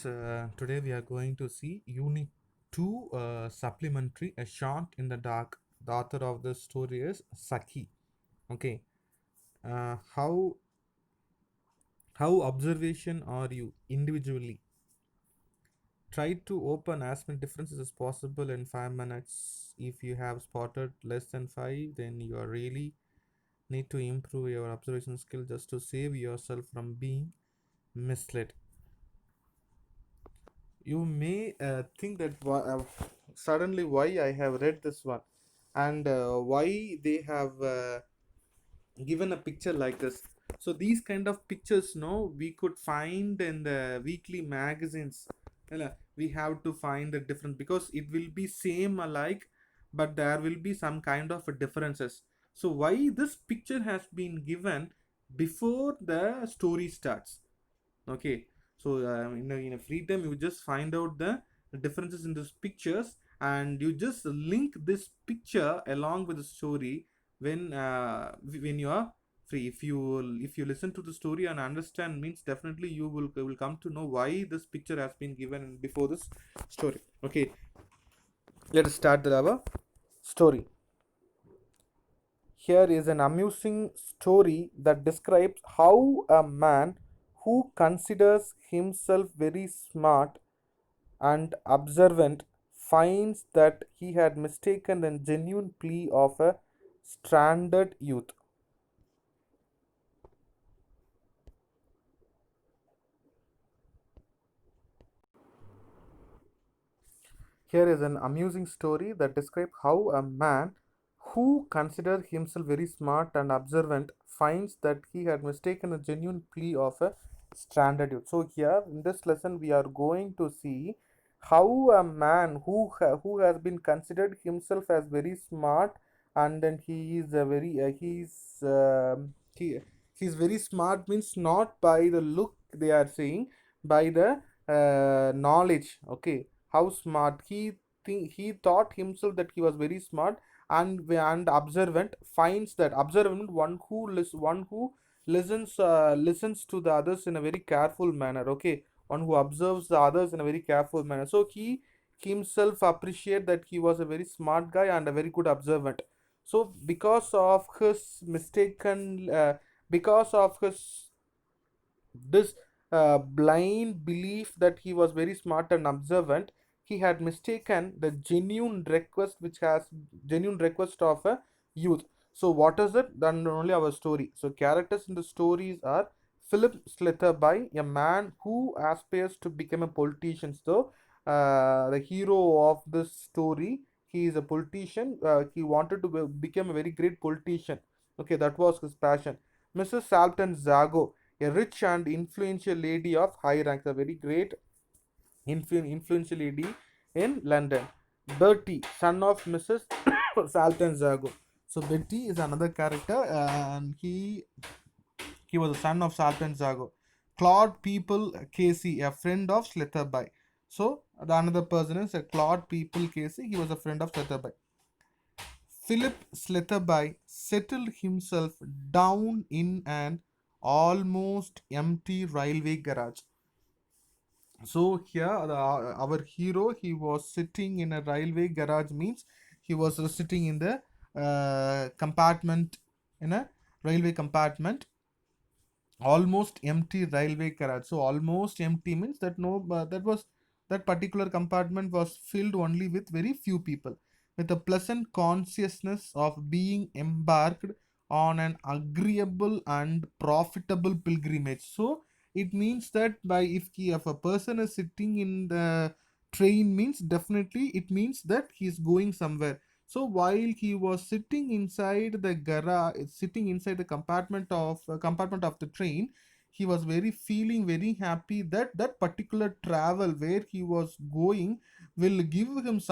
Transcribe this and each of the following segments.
Today we are going to see Unit 2 supplementary A Shot in the Dark. The author of the story is Saki. Okay. How observation are you individually? Try to open as many differences as possible in 5 minutes. If you have spotted less than five, then you are really need to improve your observation skill just to save yourself from being misled. You may think that suddenly why I have read this one and why they have given a picture like this. So these kind of pictures, no, we could find in the weekly magazines. We have to find the difference because it will be same alike, but there will be some kind of differences. So why this picture has been given before the story starts? Okay, so in a free time you just find out the differences in these pictures, and you just link this picture along with the story when you are free. If you listen to the story and understand, means definitely you will come to know why this picture has been given before this story. Okay, let us start our story. Here is an amusing story that describes how a man who considers himself very smart and observant finds that he had mistaken the genuine plea of a stranded youth. Here is an amusing story that describes how a man who considered himself very smart and observant finds that he had mistaken a genuine plea of a stranded youth. So here in this lesson we are going to see how a man who has been considered himself as very smart, and then he is a very he's very smart, means not by the look they are saying, by the knowledge. Okay, how smart he thought himself that he was very smart, and observant finds that observant one who listens to the others in a very careful manner. Okay, one who observes the others in a very careful manner. So he himself appreciate that he was a very smart guy and a very good observant. So because of his mistaken because of his this blind belief that he was very smart and observant, he had mistaken the genuine request of a youth. So what is it? Then only our story. So characters in the stories are Philip Slitherby, a man who aspires to become a politician. So the hero of this story, he is a politician. He wanted to become a very great politician. Okay, that was his passion. Mrs. Salton Zago, a rich and influential lady of high rank, a very great influential lady in London. Bertie, son of Mrs. Salton Zago. So Betty is another character, and he was a son of Salton Zago. Claude People Casey, a friend of Slitherby. So the another person is Claude People Casey. He was a friend of Slitherby. Philip Slitherby settled himself down in an almost empty railway garage. So here our hero, he was sitting in a railway garage, means he was sitting in the compartment, in a railway compartment, almost empty railway garage. So almost empty means that no that particular compartment was filled only with very few people, with a pleasant consciousness of being embarked on an agreeable and profitable pilgrimage. So it means that if a person is sitting in the train, means definitely it means that he is going somewhere. So while he was sitting inside the compartment of the train, he was very feeling very happy that that particular travel where he was going will give him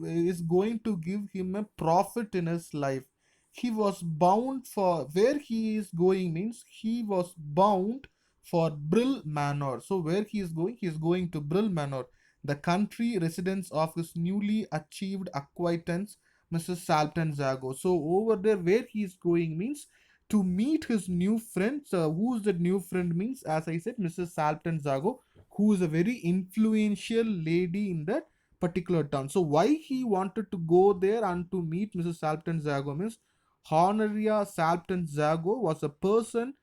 is going to give him a profit in his life. He was bound for where he is going, means he was bound for Brill Manor. So where he is going to Brill Manor, the country residence of his newly achieved acquaintance, Mrs. Salton Zago. So over there, where he is going means to meet his new friend. Who's that new friend means, as I said, Mrs. Salton Zago, who is a very influential lady in that particular town. So why he wanted to go there and to meet Mrs. Salton Zago means Honoria Salton Zago was a person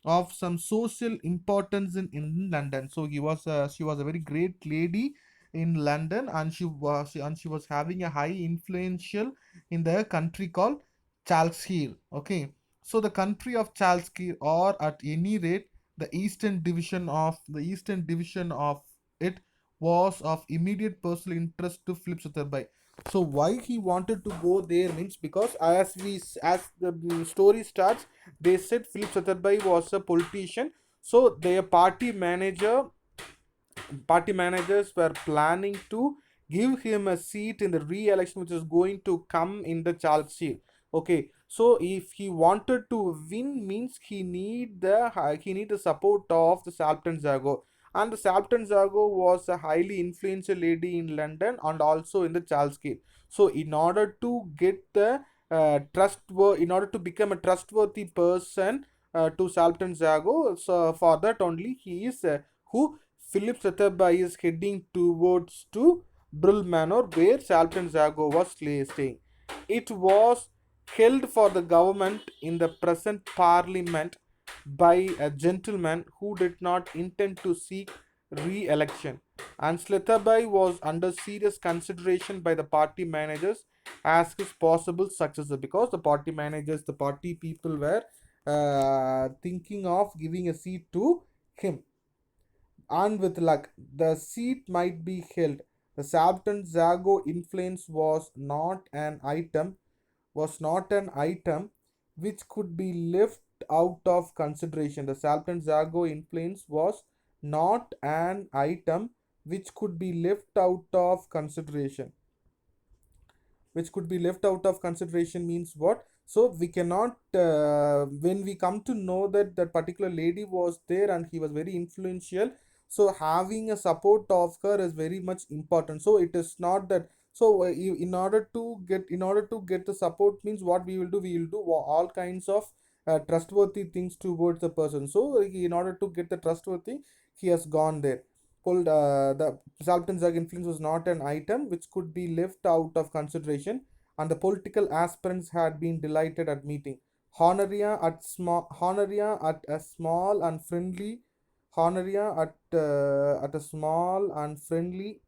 of some social importance in London. So she was a very great lady in London, and she was having a high influential in the country called Chalkhill. Okay, so the country of Chalkhill, or at any rate the eastern division of it, was of immediate personal interest to Philip Sutherby. So why he wanted to go there means because as the story starts, they said Philip Sutherby was a politician. So their party managers were planning to give him a seat in the re-election which is going to come in the Chalkhill. Okay, so if he wanted to win means he need the support of the Salton Zago, and the Salton Zago was a highly influential lady in London and also in the Chalkhill. So in order to become a trustworthy person to Salton Zago, so for that only he is who Philip Sutherby is heading towards to Brill Manor, where Salton Zago was staying. It was held for the government in the present parliament by a gentleman who did not intend to seek re-election, and Sletherby was under serious consideration by the party managers as his possible successor, because the party people were thinking of giving a seat to him, and with luck, the seat might be held. The Salton Zago influence was not an item which could be left out of consideration. The Salton Zago influence was not an item which could be left out of consideration. Which could be left out of consideration means what? So we cannot, when we come to know that that particular lady was there and he was very influential, so having a support of her is very much important. So it is not that, so in order to get the support means what we will do all kinds of trustworthy things towards the person. So in order to get the trustworthy, he has gone there. The Saltonzag influence was not an item which could be left out of consideration, and the political aspirants had been delighted at meeting. Honoria at a small and friendly, Honoria at a small and friendly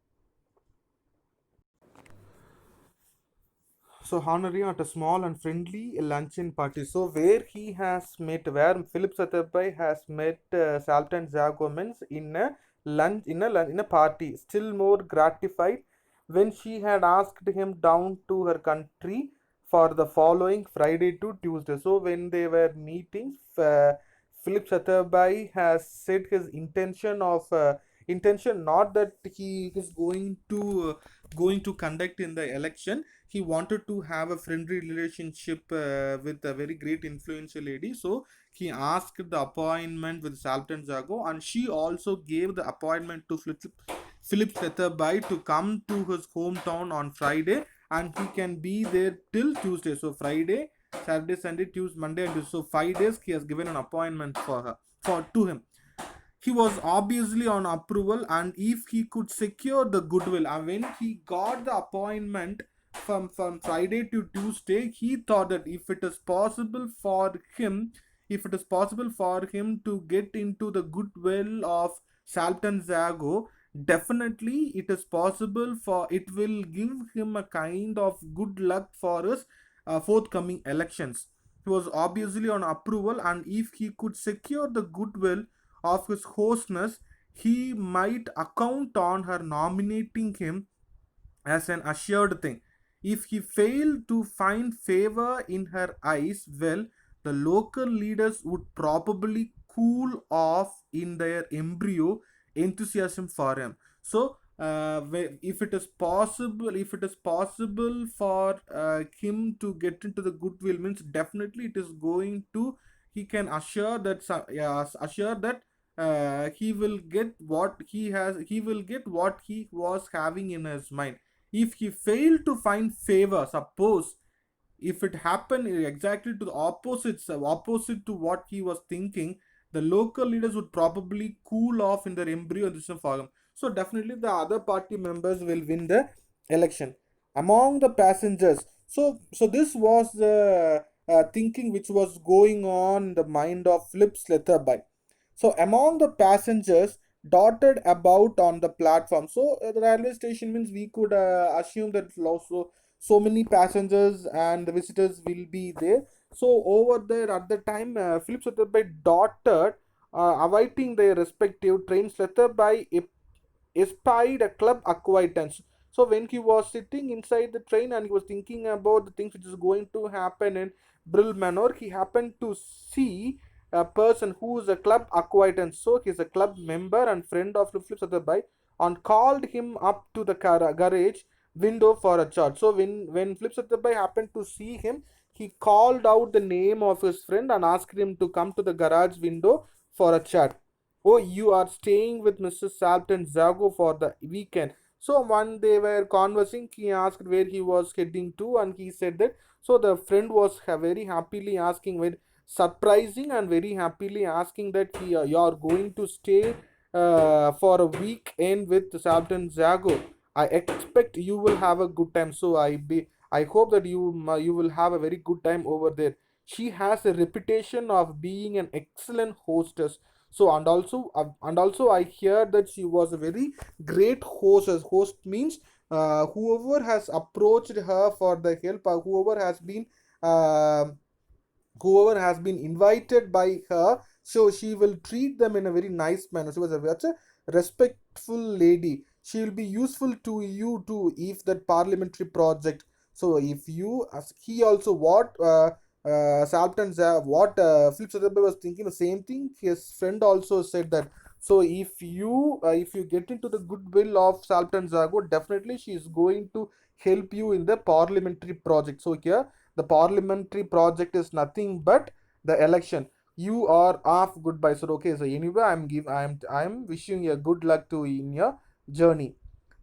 So Honoria at a small and friendly luncheon party. So where Philip Sutherby has met Salton Zagomans in a party. Still more gratified when she had asked him down to her country for the following Friday to Tuesday. So when they were meeting, Philip Sutherby has said his intention, not that he is going to conduct in the election. He wanted to have a friendly relationship with a very great influential lady. So he asked the appointment with Salton Zago, and she also gave the appointment to Philip Sutherby to come to his hometown on Friday, and he can be there till Tuesday. So Friday, Saturday, Sunday, Tuesday, Monday, and Tuesday. So 5 days he has given an appointment for to him. He was obviously on approval, and if he could secure the goodwill, and when he got the appointment from Friday to Tuesday, he thought that if it is possible for him to get into the goodwill of Salton Zago, definitely it will give him a kind of good luck for his forthcoming elections. He was obviously on approval, and if he could secure the goodwill of his hostess, he might account on her nominating him as an assured thing. If he failed to find favor in her eyes, well, the local leaders would probably cool off in their embryo enthusiasm for him. So, if it is possible for him to get into the goodwill, means definitely it is going to. He can assure that he will get what he has. He will get what he was having in his mind. If he failed to find favor, suppose if it happened exactly to the opposite to what he was thinking, the local leaders would probably cool off in their embryo and form. So definitely the other party members will win the election. Among the passengers, so this was the thinking which was going on in the mind of Philip Sletherby. So among the passengers dotted about on the platform, so the railway station means we could assume that also so many passengers and the visitors will be there. So over there at the time, Philip Sletherby dotted, awaiting their respective trains. Sletherby espied a club acquaintance. So when he was sitting inside the train and he was thinking about the things which is going to happen in Brill Manor, he happened to see a person who is a club acquaintance. So he's a club member and friend of Flip Sutherby, and called him up to the garage window for a chat. So when Flip Sutherby happened to see him, he called out the name of his friend and asked him to come to the garage window for a chat. Oh, you are staying with Mr. Salton Zago for the weekend. So when they were conversing, he asked where he was heading to, and he said that. So the friend was very happily asking, very surprising and very happily asking that you are going to stay for a weekend with Salton Zago. I expect you will have a good time. So I hope that you will have a very good time over there. She has a reputation of being an excellent hostess. So and also I hear that she was a very great host. As host means whoever has approached her for the help, or uh, whoever has been invited by her, so she will treat them in a very nice manner. She was such a respectful lady. She will be useful to you too if that parliamentary project. So if you as he also what what Philip Sutherland was thinking the same thing. His friend also said that. So if you get into the goodwill of Salton Zago, definitely she is going to help you in the parliamentary project. So here the parliamentary project is nothing but the election. You are off goodbye. So okay. So anyway, I'm wishing you good luck to in your journey.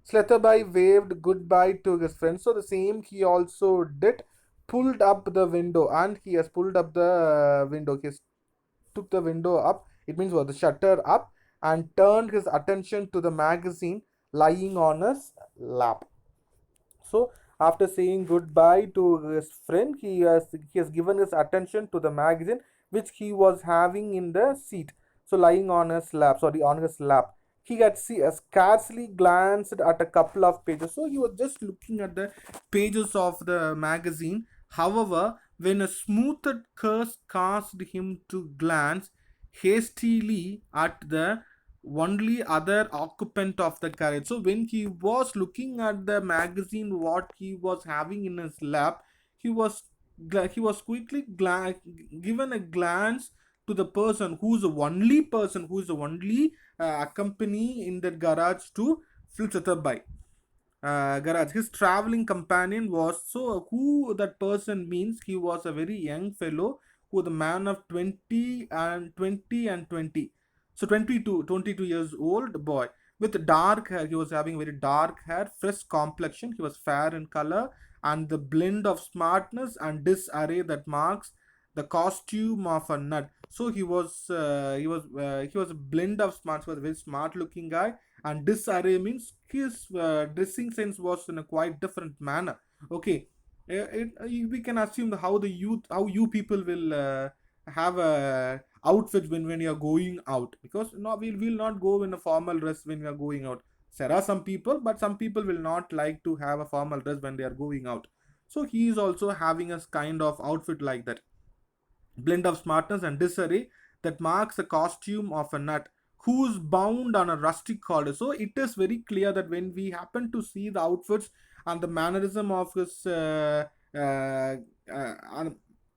Sletherby waved goodbye to his friend. So the same he also did. Pulled up the window, and he has pulled up the window. He took the window up. It means what, the shutter up, and turned his attention to the magazine lying on his lap. So after saying goodbye to his friend, he has given his attention to the magazine which he was having in the seat. So lying on his lap, sorry, on his lap. He had scarcely glanced at a couple of pages. So he was just looking at the pages of the magazine. However, when a smoothed curse caused him to glance hastily at the only other occupant of the carriage. So when he was looking at the magazine, what he was having in his lap, he was he was quickly given a glance to the person who is the only accompany in that garage to Filchatabbai garage. His traveling companion was, so who that person means, he was a very young fellow, who the man of 20 and 20. So 22 years old boy with dark hair. He was having very dark hair, fresh complexion. He was fair in color, and the blend of smartness and disarray that marks the costume of a nut. So he was a blend of smarts. Was a very smart looking guy, and disarray means his dressing sense was in a quite different manner. Okay. We can assume how you people will have a outfit when you are going out, because no, we will not go in a formal dress when we are going out. There are some people, but some people will not like to have a formal dress when they are going out. So he is also having a kind of outfit like that, blend of smartness and disarray that marks the costume of a nut who's bound on a rustic collar. So it is very clear that when we happen to see the outfits and the mannerism of his uh, uh,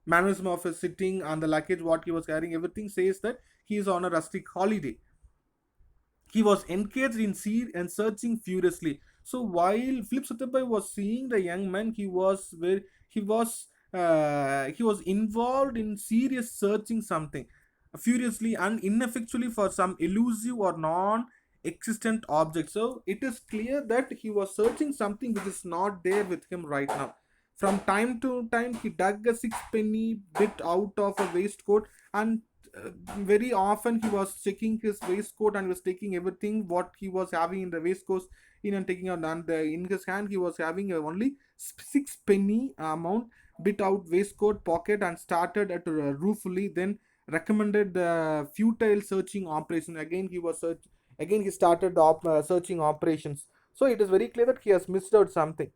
mannerism of his sitting and the luggage what he was carrying, everything says that he is on a rustic holiday. He was engaged in and searching furiously. So while Philip Sutherland was seeing the young man, he was involved in serious searching something furiously and ineffectually for some elusive or non-existent object. So it is clear that he was searching something which is not there with him right now. From time to time, he dug a sixpenny bit out of a waistcoat and very often he was checking his waistcoat and was taking everything what he was having in the waistcoat in and taking out, and in his hand he was having only 6 penny amount bit out waistcoat pocket and started at ruefully, then recommended the futile searching operation. Again he was again he started the searching operations. So it is very clear that he has missed out something.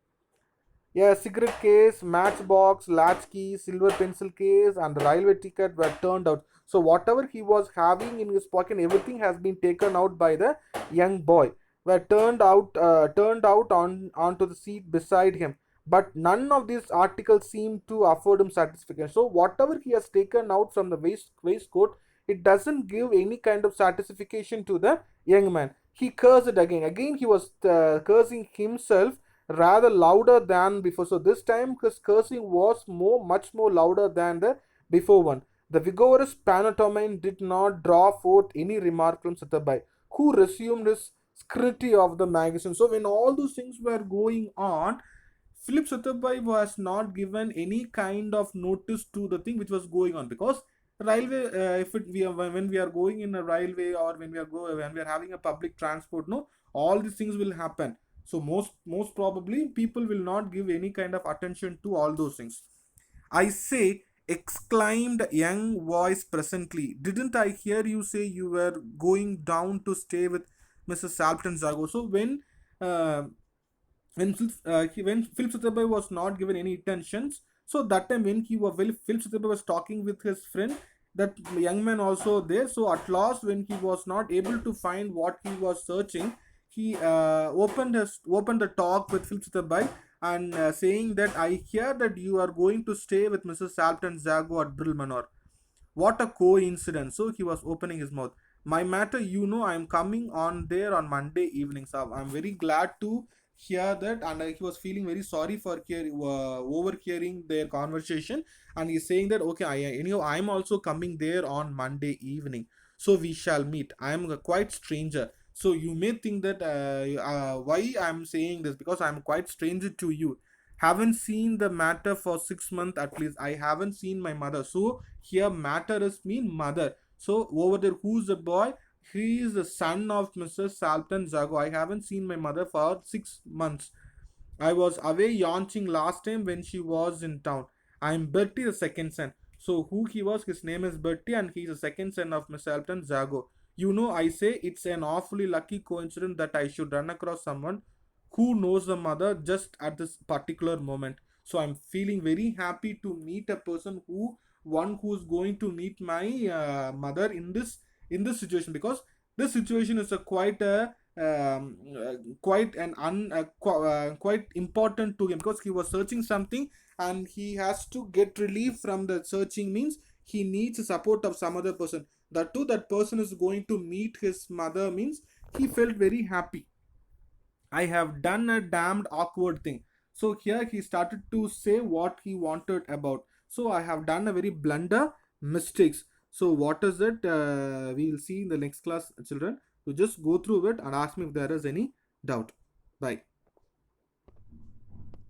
A cigarette case, matchbox, latchkey, silver pencil case, and the railway ticket were turned out. So whatever he was having in his pocket, everything has been taken out by the young boy. Were turned out onto the seat beside him. But none of these articles seemed to afford him satisfaction. So whatever he has taken out from the waistcoat, it doesn't give any kind of satisfaction to the young man. He cursed it again. Again he was cursing himself rather louder than before. So this time his cursing was much more louder than the before one. The vigorous pantomime did not draw forth any remark from Satyabhai, who resumed his scrutiny of the magazine. So when all those things were going on, Philip Satyabhai was not given any kind of notice to the thing which was going on, because railway, if it, we are when we are going in a railway, or when we are having a public transport, no, all these things will happen. So most probably people will not give any kind of attention to all those things. I say, exclaimed a young voice presently. Didn't I hear you say you were going down to stay with Mrs. Salton Zago? So uh, when Philip Sutherland was not given any attentions, so that time when Philip Sutherland was talking with his friend, that young man also there. So at last, when he was not able to find what he was searching, he opened the talk with Philip Sutherland and saying that I hear that you are going to stay with Mrs. Salton Zago at Brill Manor. What a coincidence. So he was opening his mouth. My matter, I'm coming on there on Monday evening. So I'm very glad to hear that. And he was feeling very sorry for overhearing their conversation. And he's saying that, okay, I'm also coming there on Monday evening. So we shall meet. I am a quite stranger. So you may think that why I'm saying this, because I'm quite stranger to you. Haven't seen the matter for 6 months at least. I haven't seen my mother. So here matter is mean mother. So over there, who's the boy? He is the son of Mrs. Salton Zago. I haven't seen my mother for 6 months. I was away yachting last time when she was in town. I am Bertie, the second son. So who he was, his name is Bertie, and he's the second son of Miss Salton Zago. I say it's an awfully lucky coincidence that I should run across someone who knows the mother just at this particular moment. So I'm feeling very happy to meet a person who's going to meet my mother in this situation, because this situation is a quite important to him, because he was searching something and he has to get relief from the searching, means he needs the support of some other person. That too, that person is going to meet his mother, means he felt very happy. I have done a damned awkward thing. So here he started to say what he wanted about. So I have done a very blunder mistakes. So what is it? We will see in the next class, children. You just go through it and ask me if there is any doubt. Bye.